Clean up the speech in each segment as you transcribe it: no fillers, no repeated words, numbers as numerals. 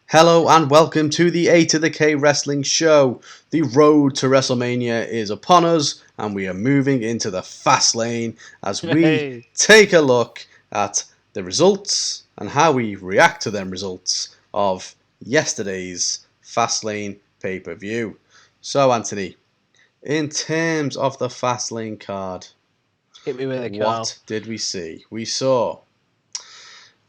Hello and welcome to the A2theK Wrestling Show. The road to WrestleMania is upon us and we are moving into the FASTLANE as we take a look at the results and how we react to them results of yesterday's FASTLANE pay-per-view. So Anthony, in terms of the FASTLANE card, hit me with it, what did we see? We saw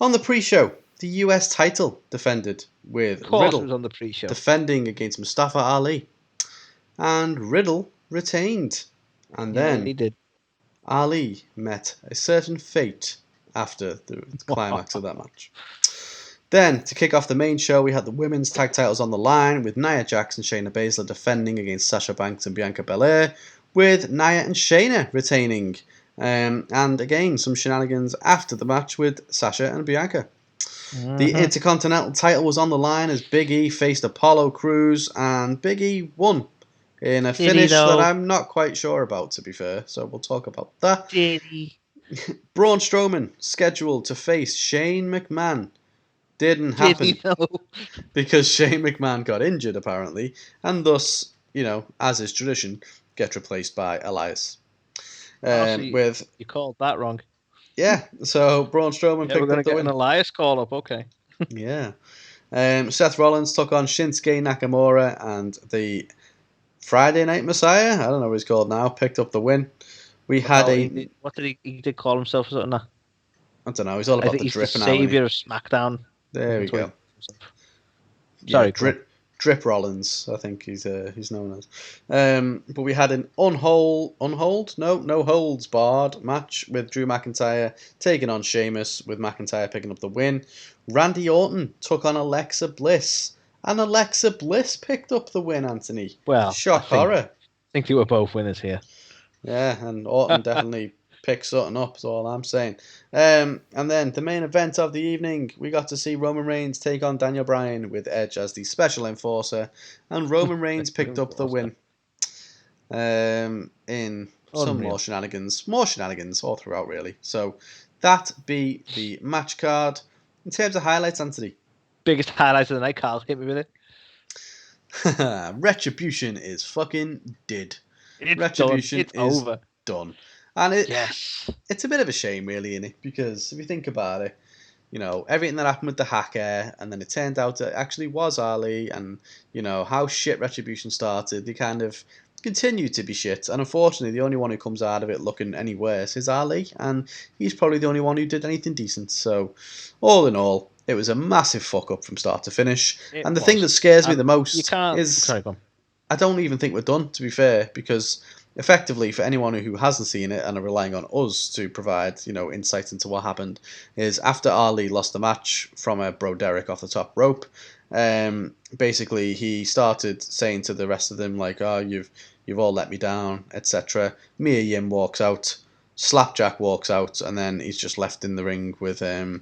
on the pre-show the US title defended with Riddle was on the pre-show. defending against Mustafa Ali, and Riddle retained. And then he did. Ali met a certain fate after the climax of that match. Then, to kick off the main show, we had the women's tag titles on the line with Nia Jax and Shayna Baszler defending against Sasha Banks and Bianca Belair, with Nia and Shayna retaining. And again, some shenanigans after the match with Sasha and Bianca. The Intercontinental title was on the line as Big E faced Apollo Crews, and Big E won in a finish that I'm not quite sure about, to be fair, so we'll talk about that. Did he? Braun Strowman scheduled to face Shane McMahon. Didn't happen because Shane McMahon got injured, apparently, and thus, as is tradition, get replaced by Elias. You called that wrong. Yeah, so Braun Strowman picked up the win. An Elias call up, okay. Yeah. Seth Rollins took on Shinsuke Nakamura, and the Friday Night Messiah, I don't know what he's called now, picked up the win. What did he did call himself? Or something? I don't know. He's all about the drip now. He's the savior of SmackDown. There we go. Sorry, Drip Rollins, I think he's known as. But we had an no holds barred match with Drew McIntyre taking on Sheamus, with McIntyre picking up the win. Randy Orton took on Alexa Bliss, and Alexa Bliss picked up the win, Anthony. Well, horror. I think they were both winners here. Yeah, and Orton definitely picked something up, that's all I'm saying. And then the main event of the evening, we got to see Roman Reigns take on Daniel Bryan with Edge as the special enforcer, and Roman Reigns picked up the win in some more shenanigans all throughout, really. So that be the match card. In terms of highlights, Anthony. Biggest highlights of the night, Carl. Hit me with it. Retribution is fucking dead. Retribution is over. Done. And it's a bit of a shame, really, innit? Because if you think about it, everything that happened with the hacker, and then it turned out it actually was Ali, and, how shit Retribution started, they kind of continue to be shit. And unfortunately, the only one who comes out of it looking any worse is Ali, and he's probably the only one who did anything decent. So, all in all, it was a massive fuck up from start to finish. The thing that scares me the most is I don't even think we're done, to be fair, because effectively, for anyone who hasn't seen it and are relying on us to provide, insight into what happened, is after Ali lost the match from a Bro Derek off the top rope, basically he started saying to the rest of them, like, oh, you've all let me down, etc. Mia Yim walks out, Slapjack walks out, and then he's just left in the ring with, the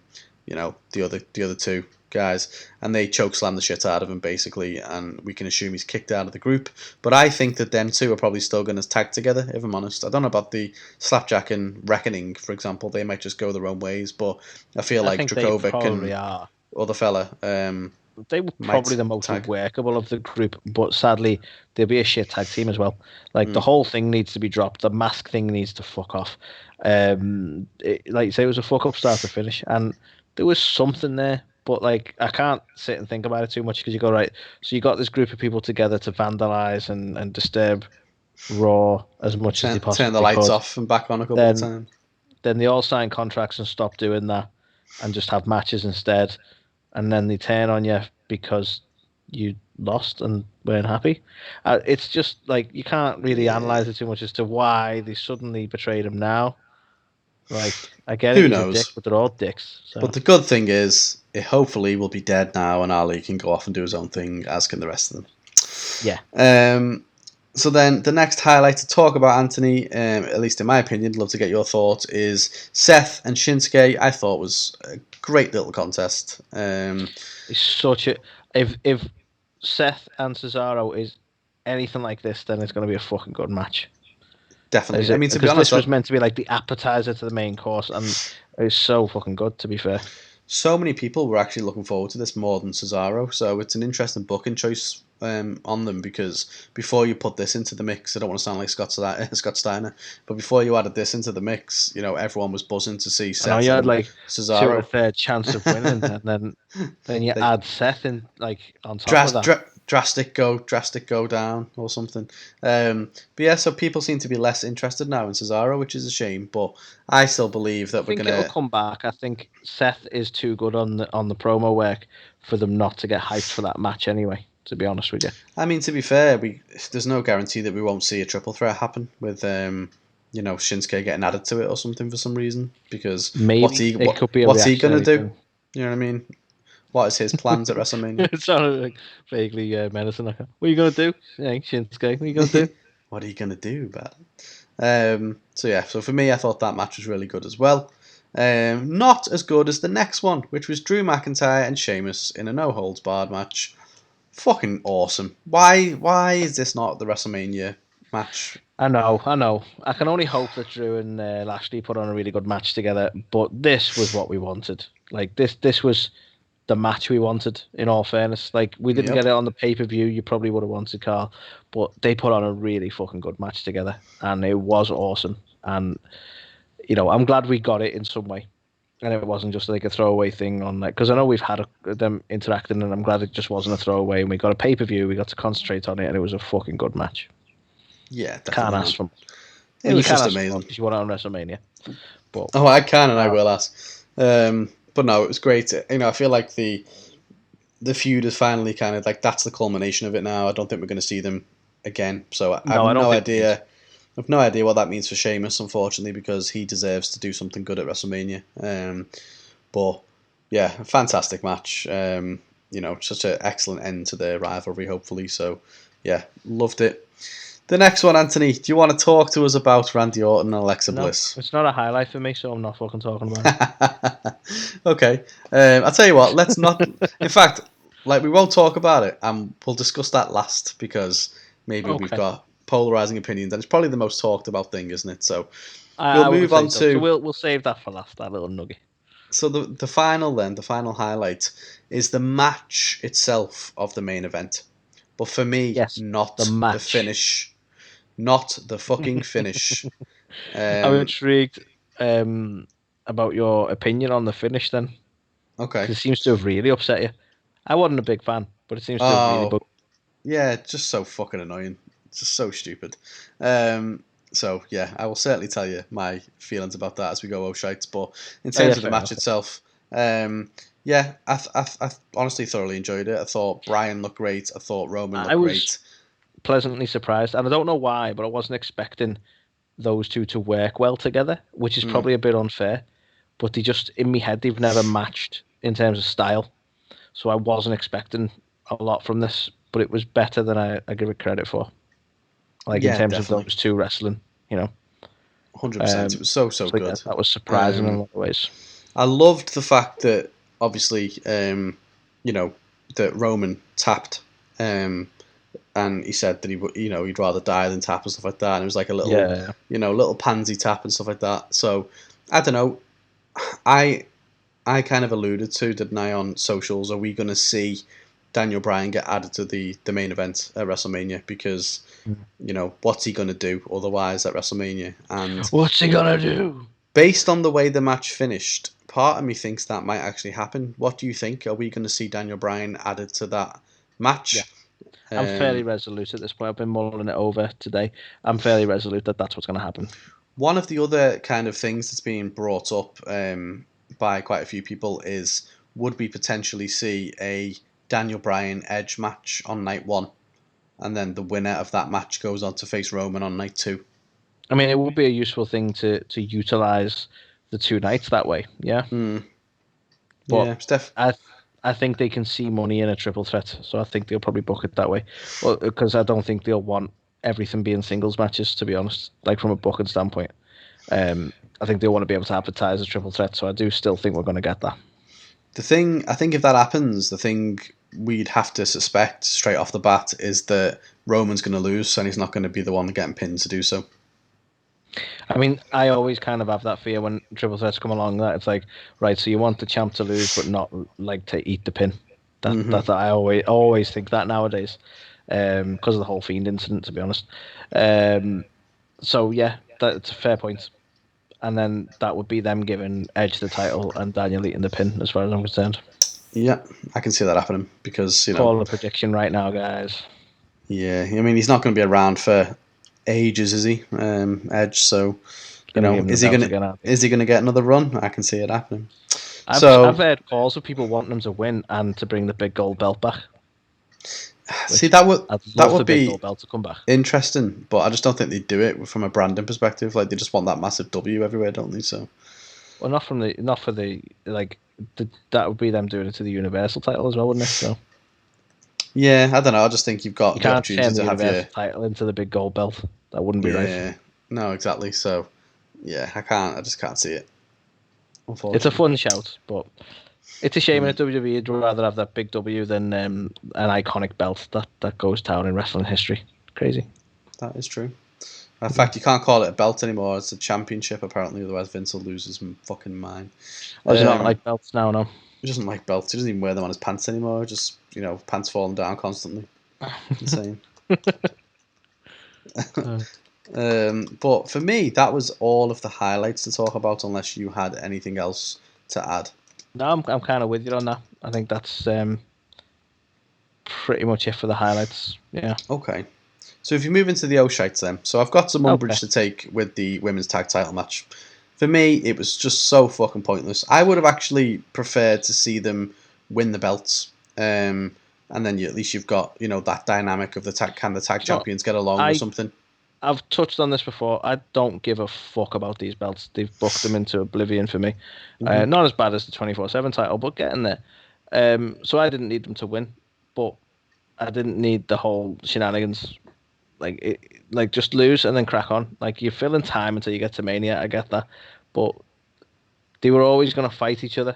other two guys, and they chokeslam the shit out of him, basically, and we can assume he's kicked out of the group. But I think that them two are probably still going to tag together, if I'm honest. I don't know about the Slapjack and Reckoning, for example. They might just go their own ways, but I feel like Dracovic and other fella they were probably the most workable of the group, but sadly they'll be a shit tag team as well. Like the whole thing needs to be dropped. The mask thing needs to fuck off. Like you say, it was a fuck up start to finish, and there was something there. But, I can't sit and think about it too much because you go, right, so you got this group of people together to vandalise and disturb Raw as much as they possibly turn the lights off and back on a couple of times. Then they all sign contracts and stop doing that and just have matches instead. And then they turn on you because you lost and weren't happy. It's just, you can't really analyse it too much as to why they suddenly betrayed him now. I get it, who knows? A dick, but they're all dicks. So. But the good thing is, it hopefully will be dead now, and Ali can go off and do his own thing, as can the rest of them. Yeah. So then, the next highlight to talk about, Anthony, at least in my opinion, I'd love to get your thoughts, is Seth and Shinsuke. I thought was a great little contest. It's such a... If Seth and Cesaro is anything like this, then it's going to be a fucking good match. Definitely. I mean, to be honest, this was meant to be like the appetizer to the main course, and it's so fucking good, to be fair. so many people were actually looking forward to this more than Cesaro. So it's an interesting booking choice on them, because before you put this into the mix, I don't want to sound like Scott Steiner, but before you added this into the mix, everyone was buzzing to see Seth. I know you had like Cesaro. 2 1/3 chance of winning, and then you add Seth in like on top of that. Drastic go down or something. But yeah, so people seem to be less interested now in Cesaro, which is a shame. But I still believe that we're gonna. It'll come back. I think Seth is too good on the promo work for them not to get hyped for that match anyway. To be honest with you, I mean, to be fair, there's no guarantee that we won't see a triple threat happen with Shinsuke getting added to it or something for some reason. Because maybe what's he gonna do? You know what I mean? What is his plans at WrestleMania? It sounded like vaguely menacing. Like, what are you gonna do? Yeah, Shinsuke, what are you gonna do? What are you gonna do, man? So for me, I thought that match was really good as well. Not as good as the next one, which was Drew McIntyre and Sheamus in a no holds barred match. Fucking awesome. Why is this not the WrestleMania match? I know. I can only hope that Drew and Lashley put on a really good match together, but this was what we wanted. Like, this was the match we wanted, in all fairness. Like, we didn't get it on the pay-per-view, you probably would have wanted, Carl, but they put on a really fucking good match together, and it was awesome. And, I'm glad we got it in some way. And it wasn't just like a throwaway thing on, like, because I know we've had them interacting, and I'm glad it just wasn't a throwaway. And we got a pay-per-view, we got to concentrate on it, and it was a fucking good match. Yeah, definitely. Can't ask for. It was just amazing. Because you want it on WrestleMania. But I can and I will ask. But no, it was great. I feel like the feud is finally kind of like, that's the culmination of it now. I don't think we're going to see them again. So I have no idea. I have no idea what that means for Sheamus, unfortunately, because he deserves to do something good at WrestleMania. But yeah, fantastic match. Such an excellent end to the rivalry, hopefully. So yeah, loved it. The next one, Anthony, do you want to talk to us about Randy Orton and Alexa Bliss? It's not a highlight for me, so I'm not fucking talking about it. Okay. I'll tell you what, let's not... In fact, we won't talk about it, and we'll discuss that last, because maybe we've got polarising opinions, and it's probably the most talked about thing, isn't it? So we'll move on to... So we'll save that for last, that little nugget. So the final highlight, is the match itself of the main event. But for me, not the finish. Not the fucking finish. I'm intrigued about your opinion on the finish then. Okay. It seems to have really upset you. I wasn't a big fan, but it seems to have really bugged. Yeah, it's just so fucking annoying. It's just so stupid. So, yeah, I will certainly tell you my feelings about that as we go, shites. But in terms of the match itself, yeah, I honestly thoroughly enjoyed it. I thought Bryan looked great. I thought Roman looked great. Pleasantly surprised, and I don't know why, but I wasn't expecting those two to work well together, which is probably a bit unfair, but they just, in my head, they've never matched in terms of style, so I wasn't expecting a lot from this, but it was better than I give it credit for, in terms of those two wrestling, 100%. It was so good. Yeah, that was surprising in a lot of ways. I loved the fact that, obviously, that Roman tapped, and he said that he'd rather die than tap and stuff like that. And it was like a little, little pansy tap and stuff like that. So I don't know. I kind of alluded to, didn't I, on socials? Are we going to see Daniel Bryan get added to the main event at WrestleMania? Because what's he going to do otherwise at WrestleMania? And what's he going to do? Based on the way the match finished, part of me thinks that might actually happen. What do you think? Are we going to see Daniel Bryan added to that match? Yeah. I'm fairly resolute at this point. I've been mulling it over today. I'm fairly resolute that that's what's going to happen. One of the other kind of things that's being brought up by quite a few people is, would we potentially see a Daniel Bryan Edge match on night 1, and then the winner of that match goes on to face Roman on night 2? I mean, it would be a useful thing to utilize the 2 nights that way. Yeah. But yeah, I think they can see money in a triple threat, so I think they'll probably book it that way. Well, because I don't think they'll want everything being singles matches, to be honest, from a booking standpoint. I think they want to be able to advertise a triple threat, so I do still think we're going to get that. I think if that happens, the thing we'd have to suspect straight off the bat is that Roman's going to lose, and he's not going to be the one getting pinned to do so. I mean, I always kind of have that fear when triple threats come along that it's like, right, so you want the champ to lose, but not like to eat the pin. That I always think that nowadays, because of the whole Fiend incident, to be honest. So yeah, that's a fair point. And then that would be them giving Edge the title and Daniel eating the pin, as far as I'm concerned. Yeah, I can see that happening because Call a prediction right now, guys. Yeah, I mean he's not going to be around for ages, is he? Edge, so is he going to get another run? I can see it happening. I've heard calls of people wanting him to win and to bring the big gold belt back. See, that would be gold belt to come back. Interesting, but I just don't think they'd do it from a branding perspective. Like they just want that massive W everywhere, don't they? So, well, not for the that would be them doing it to the Universal title as well, wouldn't it? So. Yeah, I don't know. I just think you've got the opportunity to have your title into the big gold belt. That wouldn't be right. Yeah, no, exactly. So, yeah, I just can't see it. Unfortunately, it's a fun shout, but it's a shame in WWE. You'd rather have that big W than an iconic belt that goes down in wrestling history. Crazy. That is true. In fact, you can't call it a belt anymore. It's a championship, apparently. Otherwise, Vince will lose his fucking mind. Does he not like belts now? No. He doesn't like belts. He doesn't even wear them on his pants anymore. Just pants falling down constantly. Insane. But for me, that was all of the highlights to talk about. Unless you had anything else to add. No, I'm kind of with you on that. I think that's pretty much it for the highlights. Yeah. Okay. So if you move into the O-shites then. So I've got some umbrage to take with the women's tag title match. For me, it was just so fucking pointless. I would have actually preferred to see them win the belts. And then at least you've got, that dynamic of the tag champions get along or something. I've touched on this before. I don't give a fuck about these belts. They've booked them into oblivion for me. Not as bad as the 24/7 title, but getting there. So I didn't need them to win, but I didn't need the whole shenanigans. Like just lose and then crack on. Like you're filling time until you get to Mania. I get that, but they were always going to fight each other.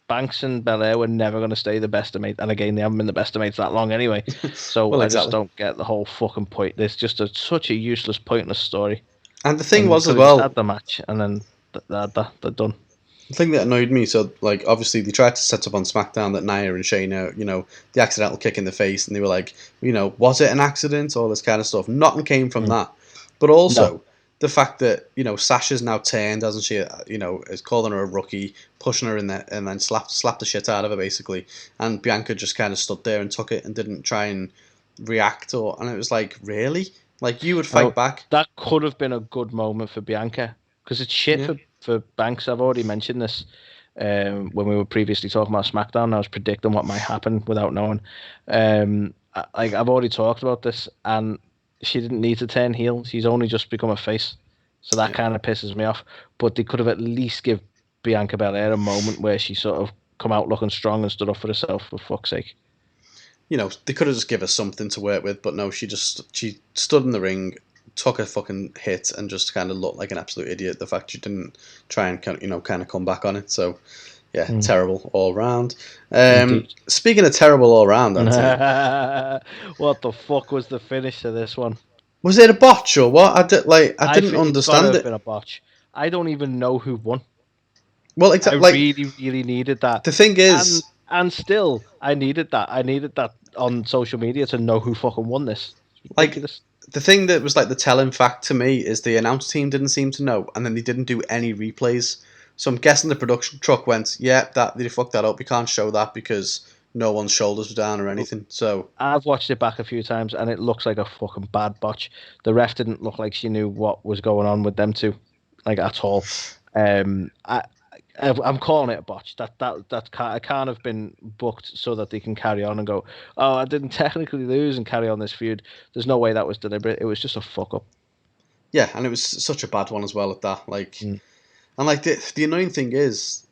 Banks and Belair were never going to stay the best of mates, and again, they haven't been the best of mates that long anyway. So well, I just don't get the whole fucking point. It's just such a useless, pointless story. And the thing was as well, had the match, and then they're done. The thing that annoyed me, so obviously they tried to set up on SmackDown that Nia and Shayna, the accidental kick in the face, and they were like, was it an accident? All this kind of stuff. Nothing came from that, but also. The fact that Sasha's now turned, hasn't she? Is calling her a rookie, pushing her in there, and then slapped the shit out of her basically. And Bianca just kind of stood there and took it and didn't try and react, and it was like, really, like you would fight back. That could have been a good moment for Bianca because it's shit for Banks. I've already mentioned this when we were previously talking about SmackDown. I was predicting what might happen without knowing. I've already talked about this and. She didn't need to turn heel. She's only just become a face. So that kind of pisses me off. But they could have at least give Bianca Belair a moment where she sort of come out looking strong and stood up for herself, for fuck's sake. They could have just given her something to work with, but no, she stood in the ring, took a fucking hit, and just kind of looked like an absolute idiot. The fact she didn't try and kind of come back on it. So, yeah, terrible all round. Speaking of terrible all round, what the fuck was the finish to this one? Was it a botch or what? I didn't understand it. Been a botch. I don't even know who won. Well, exactly. I really, really needed that. The thing is, and still, I needed that. I needed that on social media to know who fucking won this. The thing that was the telling fact to me is the announce team didn't seem to know, and then they didn't do any replays. So I'm guessing the production truck went, they fucked that up. We can't show that because no one's shoulders were down or anything. So I've watched it back a few times and it looks like a fucking bad botch. The ref didn't look like she knew what was going on with them two, at all. I'm calling it a botch. That can't have been booked so that they can carry on and go, oh, I didn't technically lose and carry on this feud. There's no way that was deliberate. It was just a fuck up. Yeah, and it was such a bad one as well at that. And the annoying thing is,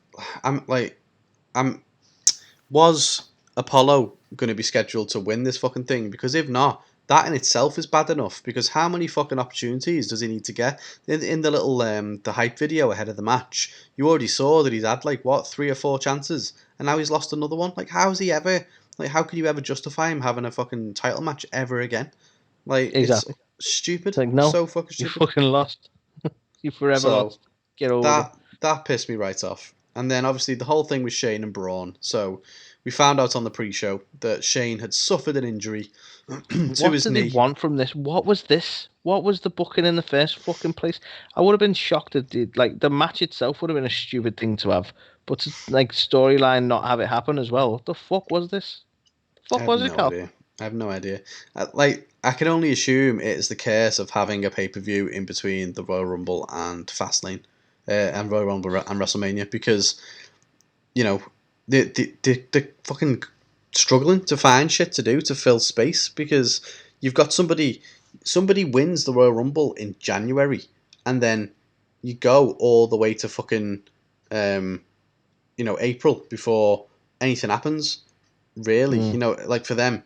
was Apollo going to be scheduled to win this fucking thing? Because if not, that in itself is bad enough. Because how many fucking opportunities does he need to get? In the little the hype video ahead of the match, you already saw that he's had 3 or 4 chances, and now he's lost another one. How is he ever? How could you ever justify him having a fucking title match ever again? Exactly. stupid. It's like, no, so fucking you stupid. fucking lost. You forever lost. Get over it. That pissed me right off. And then obviously the whole thing with Shane and Braun. So we found out on the pre-show that Shane had suffered an injury to his knee. What did he want from this? What was this? What was the booking in the first fucking place? I would have been shocked at the match itself would have been a stupid thing to have, but to, storyline not have it happen as well. What the fuck was this? I have no idea. I can only assume it is the curse of having a pay-per-view in between the Royal Rumble and Fastlane, and Royal Rumble and WrestleMania, because they're fucking struggling to find shit to do to fill space, because you've got somebody wins the Royal Rumble in January, and then you go all the way to fucking April before anything happens, really. For them.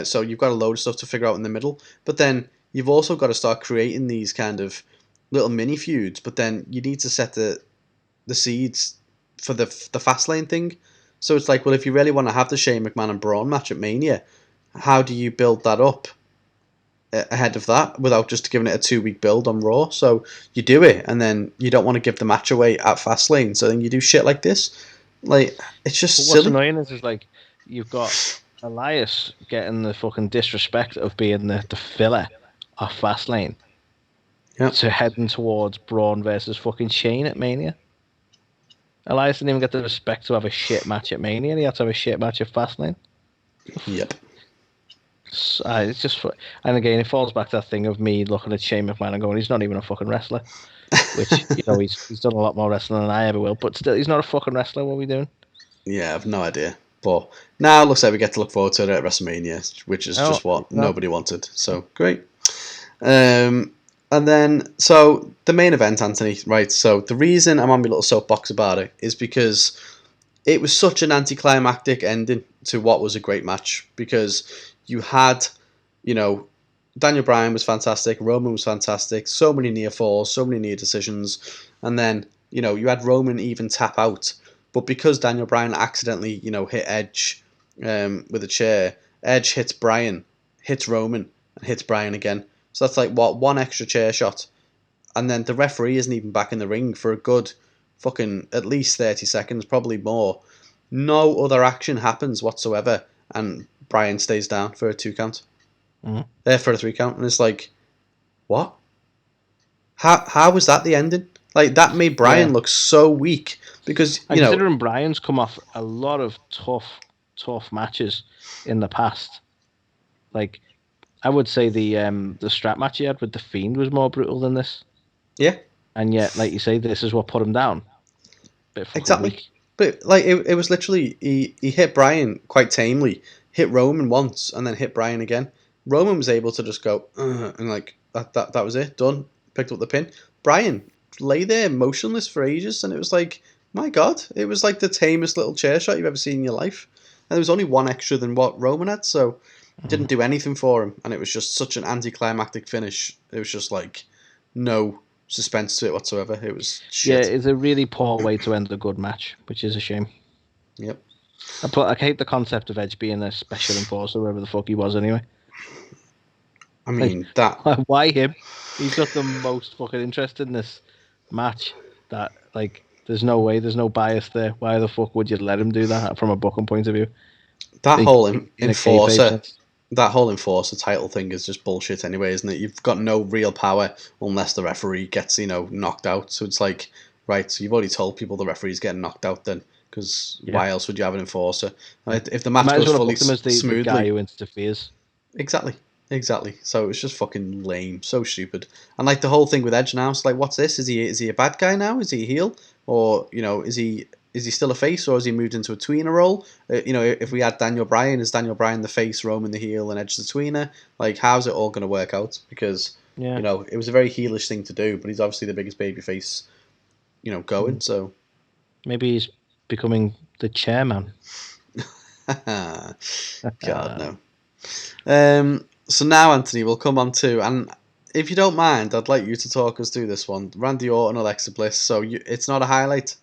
So you've got a load of stuff to figure out in the middle, but then you've also got to start creating these kind of little mini feuds, but then you need to set the seeds for the Fastlane thing. So it's like, well, if you really want to have the Shane McMahon and Braun match at Mania, how do you build that up ahead of that without just giving it a 2-week build on Raw? So you do it, and then you don't want to give the match away at Fastlane, so then you do shit like this. Like, it's just silly. What's annoying is like, you've got Elias getting the fucking disrespect of being the filler of Fastlane. Yep. To heading towards Braun versus fucking Shane at Mania. Elias didn't even get the respect to have a shit match at Mania. He had to have a shit match at Fastlane. Yep. It's just, and again, it falls back to that thing of me looking at Shane McMahon and going, he's not even a fucking wrestler. Which, he's done a lot more wrestling than I ever will, but still, he's not a fucking wrestler. What are we doing? Yeah, I have no idea. But now it looks like we get to look forward to it at WrestleMania, which is just what nobody wanted. So, great. And then, so the main event, Anthony, right? So the reason I'm on my little soapbox about it is because it was such an anticlimactic ending to what was a great match. Because you had, Daniel Bryan was fantastic, Roman was fantastic, so many near falls, so many near decisions, and then, you had Roman even tap out. But because Daniel Bryan accidentally, hit Edge with a chair, Edge hits Bryan, hits Roman, and hits Bryan again. So that's like, one extra chair shot. And then the referee isn't even back in the ring for a good fucking at least 30 seconds, probably more. No other action happens whatsoever. And Bryan stays down for a 2 count. Mm-hmm. For a 3 count. And it's like, what? How was that the ending? Like, that made Bryan look so weak. Because, considering Bryan's come off a lot of tough matches in the past. Like, I would say the strap match he had with The Fiend was more brutal than this. Yeah. And yet, like you say, this is what put him down. Exactly. Weak. But, like, it was literally, he hit Bryan quite tamely, hit Roman once, and then hit Bryan again. Roman was able to just go, and like, that was it, done, picked up the pin. Bryan lay there motionless for ages, and it was like, my God, it was like the tamest little chair shot you've ever seen in your life. And there was only one extra than what Roman had, so it didn't do anything for him, and it was just such an anticlimactic finish. It was just like no suspense to it whatsoever. It was shit. Yeah, it's a really poor way to end a good match, which is a shame. Yep. I hate the concept of Edge being a special enforcer, wherever the fuck he was anyway. I mean, that... Why him? He's got the most fucking interest in this match. That, like, there's no way, there's no bias there. Why the fuck would you let him do that from a booking point of view? That whole enforcer title thing is just bullshit anyway, isn't it? You've got no real power unless the referee gets, knocked out. So it's like, right, so you've already told people the referee's getting knocked out then, because why else would you have an enforcer? If the match goes fully smoothly... the guy who interferes. Exactly. So it's just fucking lame, so stupid. And like the whole thing with Edge now, it's like, what's this? Is he a bad guy now? Is he a heel? Or, is he still a face, or has he moved into a tweener role? If we had Daniel Bryan, is Daniel Bryan the face, Roman the heel, and Edge the tweener? Like, how's it all going to work out? Because, it was a very heelish thing to do, but he's obviously the biggest babyface, going, so... Maybe he's becoming the chairman. God, no. So now, Anthony, we'll come on to... And if you don't mind, I'd like you to talk us through this one. Randy Orton, Alexa Bliss, so it's not a highlight.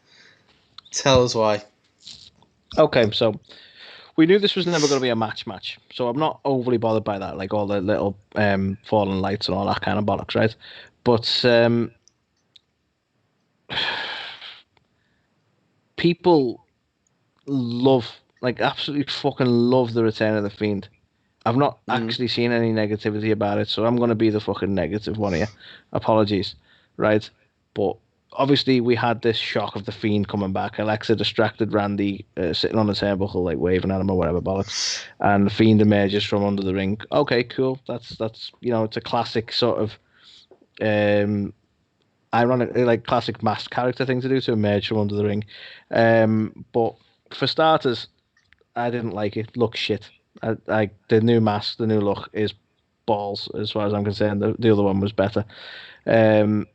Tell us why. Okay, so we knew this was never going to be a match, so I'm not overly bothered by that, like all the little fallen lights and all that kind of bollocks, right? But people absolutely fucking love the return of the Fiend. I've not actually seen any negativity about it, so I'm going to be the fucking negative one here. Apologies, right? But obviously we had this shock of the Fiend coming back. Alexa distracted Randy sitting on the turnbuckle, like waving at him or whatever bollocks, and the Fiend emerges from under the ring. Okay, cool. That's it's a classic sort of ironic, like classic masked character thing to do, to emerge from under the ring. But for starters, I didn't like it. Looks shit. The new mask, the new look is balls as far as I'm concerned. The other one was better. And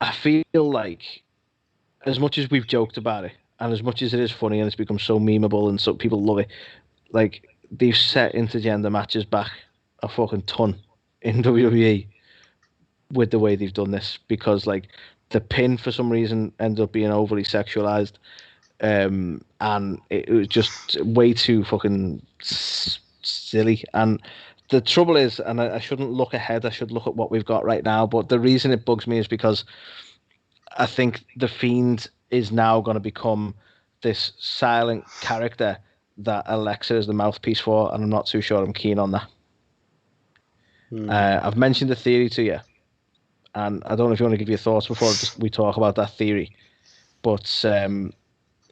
I feel like, as much as we've joked about it, and as much as it is funny and it's become so memeable and so people love it, like, they've set intergender matches back a fucking ton in WWE with the way they've done this, because like the pin for some reason ended up being overly sexualized, and it was just way too fucking silly. And the trouble is, and I shouldn't look ahead, I should look at what we've got right now, but the reason it bugs me is because I think the Fiend is now going to become this silent character that Alexa is the mouthpiece for, and I'm not too sure I'm keen on that. I've mentioned the theory to you, and I don't know if you want to give your thoughts before we talk about that theory, but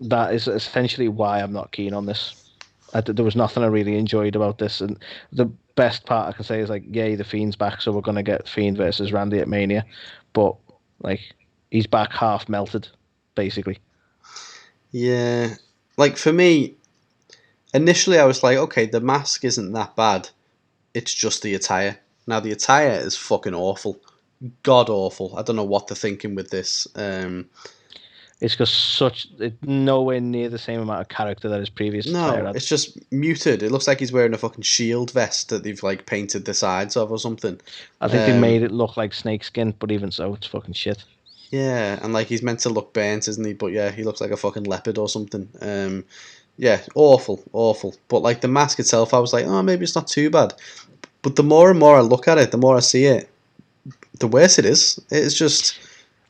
that is essentially why I'm not keen on this. There was nothing I really enjoyed about this, and the best part I can say is, like, yay, the Fiend's back, so we're going to get Fiend versus Randy at Mania, but like, he's back half melted, basically. Yeah, like for me, initially I was like, okay, the mask isn't that bad. It's just the attire. Now the attire is fucking awful, god awful. I don't know what they're thinking with this. It's just it's nowhere near the same amount of character that his previous attire had. It's just muted. It looks like he's wearing a fucking shield vest that they've like painted the sides of or something. I think they made it look like snakeskin, but even so, it's fucking shit. Yeah, and like he's meant to look burnt, isn't he? But yeah, he looks like a fucking leopard or something. Yeah, awful. But like the mask itself, I was like, oh, maybe it's not too bad. But the more and more I look at it, the more I see it, the worse it is. It's just.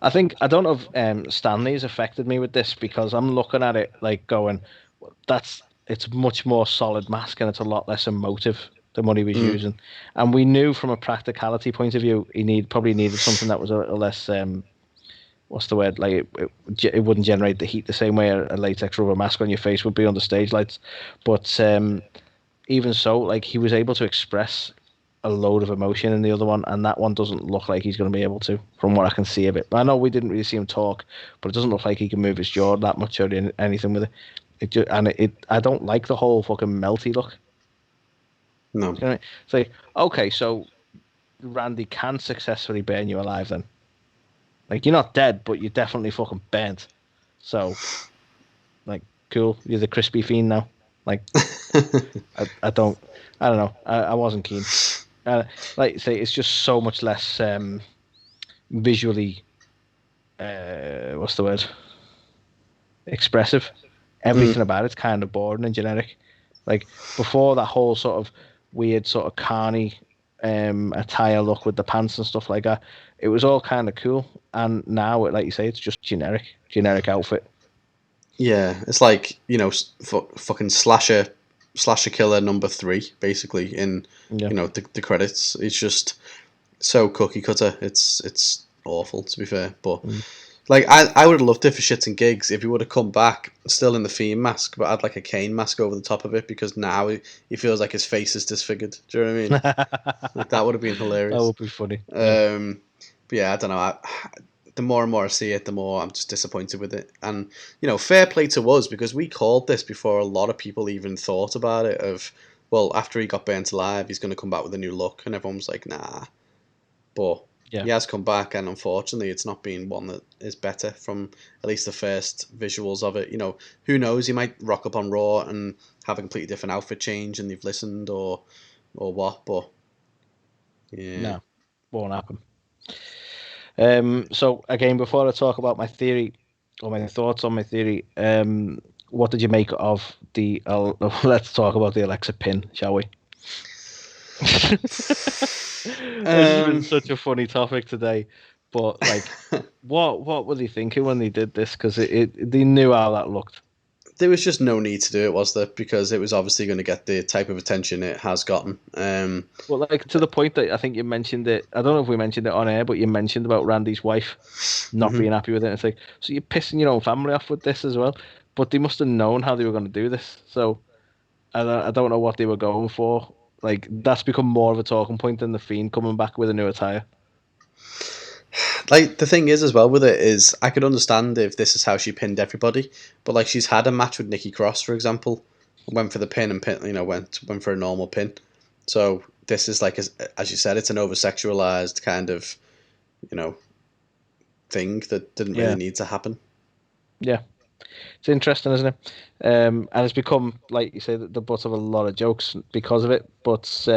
I don't know if Stanley's affected me with this, because I'm looking at it like going, it's much more solid mask and it's a lot less emotive than what he was using. And we knew from a practicality point of view, he probably needed something that was a little less. What's the word? Like it wouldn't generate the heat the same way a latex rubber mask on your face would be on the stage lights. But even so, like, he was able to express a load of emotion in the other one, and that one doesn't look like he's going to be able to, from what I can see of it. I know we didn't really see him talk, but it doesn't look like he can move his jaw that much or anything with it. I don't like the whole fucking melty look. No. You know what I mean? It's like, okay, so Randy can successfully burn you alive then. Like, you're not dead, but you're definitely fucking burnt. So, like, cool. You're the crispy Fiend now. Like, I don't know. I wasn't keen. Like you say, it's just so much less visually. What's the word? Expressive. Everything about it's kind of boring and generic. Like, before, that whole sort of weird sort of carny attire look with the pants and stuff like that, it was all kind of cool. And now, like you say, it's just generic outfit. Yeah, it's like, fucking slasher killer number 3, basically, in the credits. It's just so cookie cutter. It's awful, to be fair. But like, I would have loved it for shits and gigs if he would have come back still in the Fiend mask, but had like a cane mask over the top of it, because now he feels like his face is disfigured. Do you know what I mean? Like, that would have been hilarious. That would be funny. But yeah, I don't know. The more and more I see it, the more I'm just disappointed with it. And, fair play to us, because we called this before a lot of people even thought about it, of, well, after he got burnt alive, he's going to come back with a new look. And everyone was like, nah. But he has come back, and unfortunately, it's not been one that is better from at least the first visuals of it. Who knows? He might rock up on Raw and have a completely different outfit change, and they've listened, or what. But, yeah. No, won't happen. So again, before I talk about my theory or my thoughts on my theory, what did you make of the? Let's talk about the Alexa pin, shall we? This has been such a funny topic today, but like, what were they thinking when they did this? Because they knew how that looked. There was just no need to do it, was there? Because it was obviously going to get the type of attention it has gotten. Well, like to the point that I think you mentioned it. I don't know if we mentioned it on air, but you mentioned about Randy's wife not being happy with it. It's like, so you're pissing your own family off with this as well. But they must have known how they were going to do this. So I don't know what they were going for. Like, that's become more of a talking point than the Fiend coming back with a new attire. Like, the thing is as well with it is, I could understand if this is how she pinned everybody, but like, she's had a match with Nikki Cross, for example, went for the pin and went for a normal pin. So this is like, as you said, it's an over sexualized kind of, thing that didn't really need to happen. Yeah. It's interesting, isn't it? And it's become, like you say, the butt of a lot of jokes because of it. But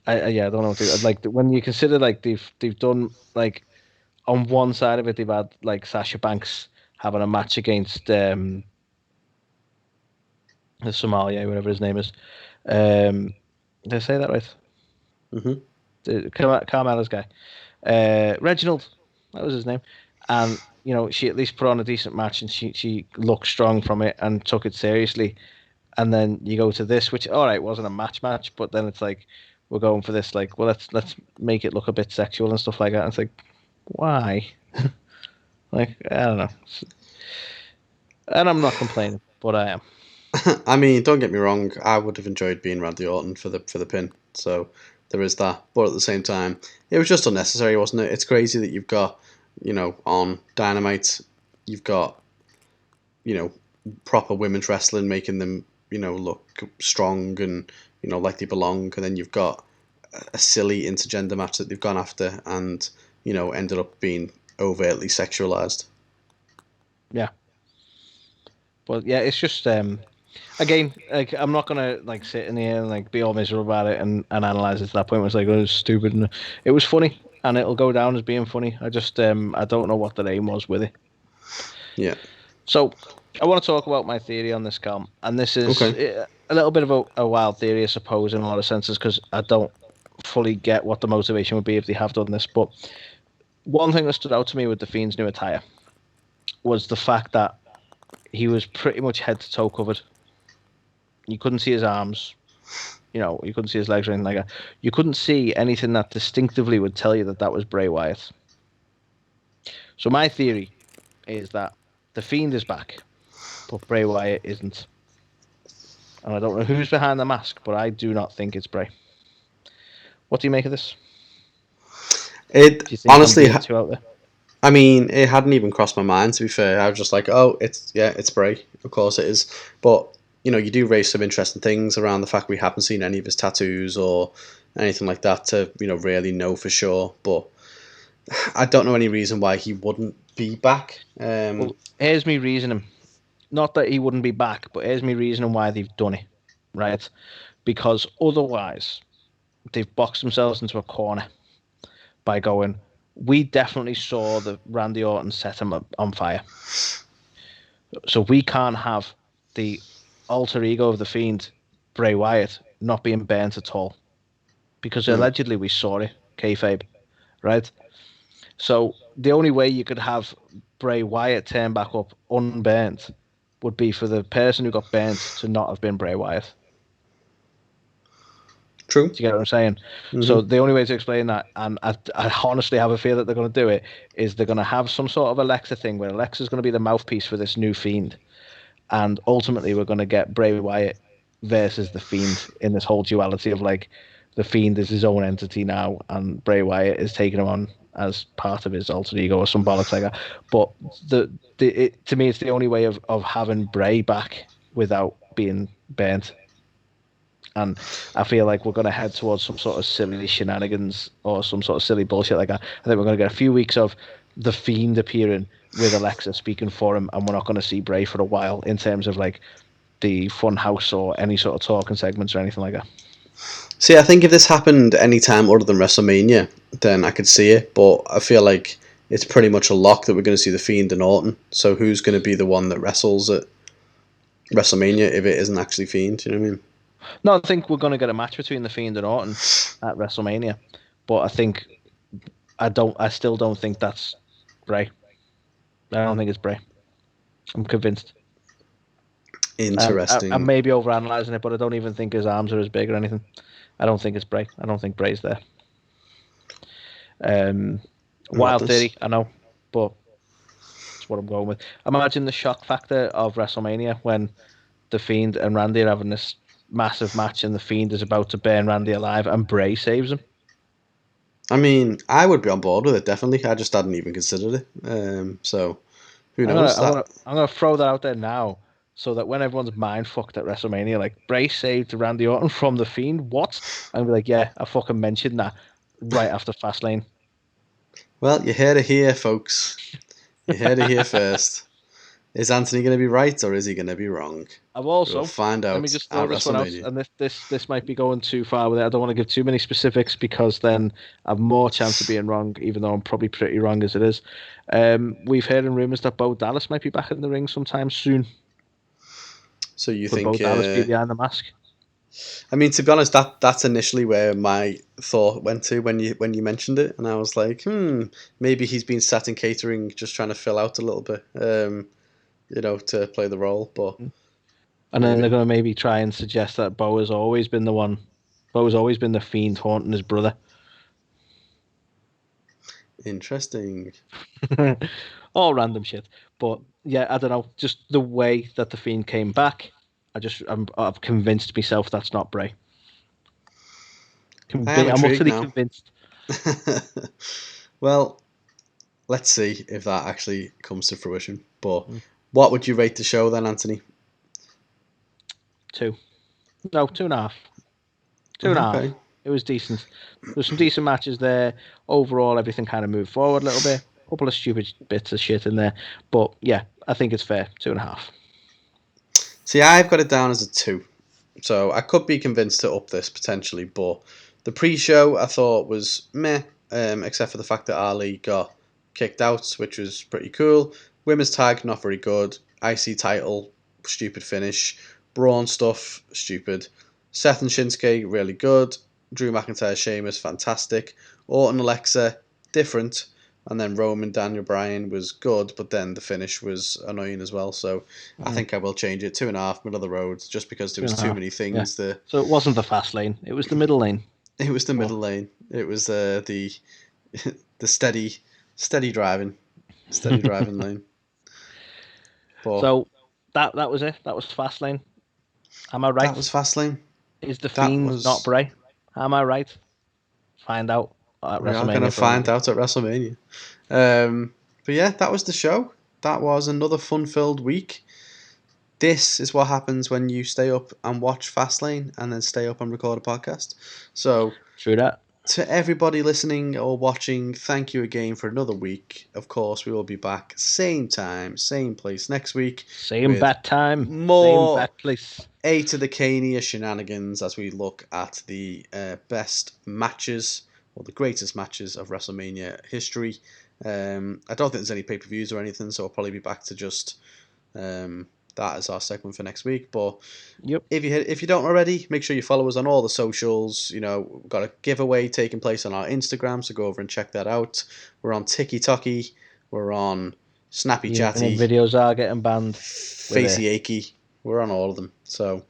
I don't know. Like, when you consider like they've done, like, on one side of it, they've had like Sasha Banks having a match against the Somalia, whatever his name is. Did I say that right? Mm-hmm. Carmella's guy, Reginald, that was his name, and she at least put on a decent match and she looked strong from it and took it seriously. And then you go to this, which all right wasn't a match, but then it's like we're going for this, like, well, let's make it look a bit sexual and stuff like that. And it's like, why? Like, I don't know. And I'm not complaining, but I am. I mean, don't get me wrong. I would have enjoyed being Randy Orton for the pin. So there is that. But at the same time, it was just unnecessary, wasn't it? It's crazy that you've got, on Dynamite, you've got, proper women's wrestling, making them, look strong and, like they belong. And then you've got a silly intergender match that they've gone after and, ended up being overtly sexualized. Yeah. But yeah, it's just again, like, I'm not gonna like sit in here and like be all miserable about it and analyze it to that point where it's like, oh, it was stupid, and it was funny and it'll go down as being funny. I just I don't know what the aim was with it. Yeah. So I want to talk about my theory on this, Calm, and this is a little bit of a wild theory, I suppose, in a lot of senses, because I don't fully get what the motivation would be if they have done this. But one thing that stood out to me with the Fiend's new attire was the fact that he was pretty much head to toe covered. You couldn't see his arms. You couldn't see his legs or anything like that. You couldn't see anything that distinctively would tell you that that was Bray Wyatt. So my theory is that the Fiend is back, but Bray Wyatt isn't. And I don't know who's behind the mask, but I do not think it's Bray. What do you make of this? It honestly, too out there? I mean, it hadn't even crossed my mind, to be fair. I was just like, oh, it's Bray. Of course it is. But, you do raise some interesting things around the fact we haven't seen any of his tattoos or anything like that to, really know for sure. But I don't know any reason why he wouldn't be back. Well, here's me reasoning. Not that he wouldn't be back, but here's me reasoning why they've done it, right? Because otherwise, they've boxed themselves into a corner by going, we definitely saw that Randy Orton set him on fire. So we can't have the alter ego of the Fiend, Bray Wyatt, not being burnt at all. Because allegedly we saw it, kayfabe, right? So the only way you could have Bray Wyatt turn back up unburnt would be for the person who got burnt to not have been Bray Wyatt. True. Do you get what I'm saying? Mm-hmm. So the only way to explain that, and I honestly have a feel that they're going to do it, is they're going to have some sort of Alexa thing where Alexa's going to be the mouthpiece for this new Fiend. And ultimately we're going to get Bray Wyatt versus the Fiend in this whole duality of, like, the Fiend is his own entity now and Bray Wyatt is taking him on as part of his alter ego or some bollocks like that. But to me, it's the only way of having Bray back without being burnt. And I feel like we're going to head towards some sort of silly shenanigans or some sort of silly bullshit like that. I think we're going to get a few weeks of the Fiend appearing with Alexa speaking for him, and we're not going to see Bray for a while in terms of, like, the Fun House or any sort of talking segments or anything like that. See, I think if this happened any time other than WrestleMania, then I could see it. But I feel like it's pretty much a lock that we're going to see the Fiend and Orton. So who's going to be the one that wrestles it? WrestleMania if it isn't actually Fiend. Do you know what I mean? No, I think we're going to get a match between the Fiend and Orton at WrestleMania, but I still don't think that's Bray. I don't think it's Bray. I'm convinced. Interesting. I'm maybe overanalyzing it, but I don't even think his arms are as big or anything. I don't think it's Bray. I don't think Bray's there. Wild theory, I know, but that's what I'm going with. Imagine the shock factor of WrestleMania when the Fiend and Randy are having this massive match and the Fiend is about to burn Randy alive and Bray saves him. I mean, I would be on board with it, definitely. I just hadn't even considered it. So, who knows? I'm going to throw that out there now so that when everyone's mind fucked at WrestleMania, like, Bray saved Randy Orton from the Fiend, what? I'm be like, yeah, I fucking mentioned that right after Fastlane. Well, you heard it here, folks. You heard it here first. Is Anthony going to be right or is he going to be wrong? We'll find out. Let me just throw this one out, and this might be going too far with it. I don't want to give too many specifics because then I have more chance of being wrong, even though I'm probably pretty wrong as it is. We've heard in rumours that Bo Dallas might be back in the ring sometime soon. So you Could think Bo Dallas be behind the mask? I mean, to be honest, that's initially where my thought went to when you mentioned it, and I was like, maybe he's been sat in catering, just trying to fill out a little bit, to play the role. But and then they're going to maybe try and suggest that Bo has always been the one. Bo has always been the Fiend haunting his brother. Interesting. All random shit, but yeah, I don't know. Just the way that the Fiend came back. I've convinced myself that's not Bray. I'm utterly convinced. Well, let's see if that actually comes to fruition. But what would you rate the show then, Anthony? 2. No, 2.5. 2.5. It was decent. There's some decent matches there. Overall, everything kind of moved forward a little bit. A couple of stupid bits of shit in there. But yeah, I think it's fair. 2.5. See, I've got it down as a 2. So I could be convinced to up this potentially, but the pre-show I thought was meh, except for the fact that Ali got kicked out, which was pretty cool. Women's tag, not very good. IC title, stupid finish. Braun stuff, stupid. Seth and Shinsuke, really good. Drew McIntyre, Sheamus, fantastic. Orton, Alexa, different. And then Roman, Daniel Bryan was good, but then the finish was annoying as well. So I think I will change it. 2.5, middle of the road, just because there was too many things. Yeah. So it wasn't the fast lane; it was the middle lane. It was the middle lane. It was the steady driving lane. But so that was it. That was fast lane. Am I right? That was fast lane. Is the Fiend not Bray? Am I right? Find out. We are going to find out at WrestleMania. But yeah, that was the show. That was another fun-filled week. This is what happens when you stay up and watch Fastlane and then stay up and record a podcast. So, true that. To everybody listening or watching, thank you again for another week. Of course, we will be back same time, same place next week. Same bat time, more same bat place. A2theK shenanigans as we look at the best matches or the greatest matches of WrestleMania history. I don't think there's any pay-per-views or anything, so I'll probably be back to just that as our segment for next week. But if you don't already, make sure you follow us on all the socials. We've got a giveaway taking place on our Instagram, so go over and check that out. We're on TikTok, we're on Snappy Chatty. Videos are getting banned. Facey Achy. We're on all of them. So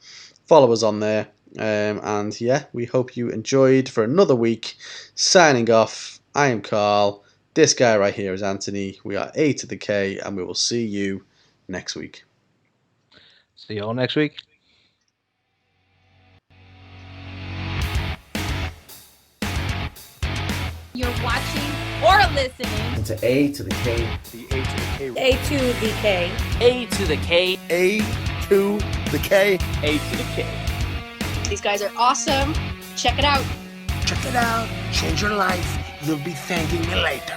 follow us on there. And yeah, we hope you enjoyed for another week. Signing off, I am Carl. This guy right here is Anthony. We are A2theK, and we will see you next week. See you all next week. You're watching or listening to A2theK. The A2theK. A2theK. A2theK. A2theK. These guys are awesome. Check it out. Check it out. Change your life. You'll be thanking me later.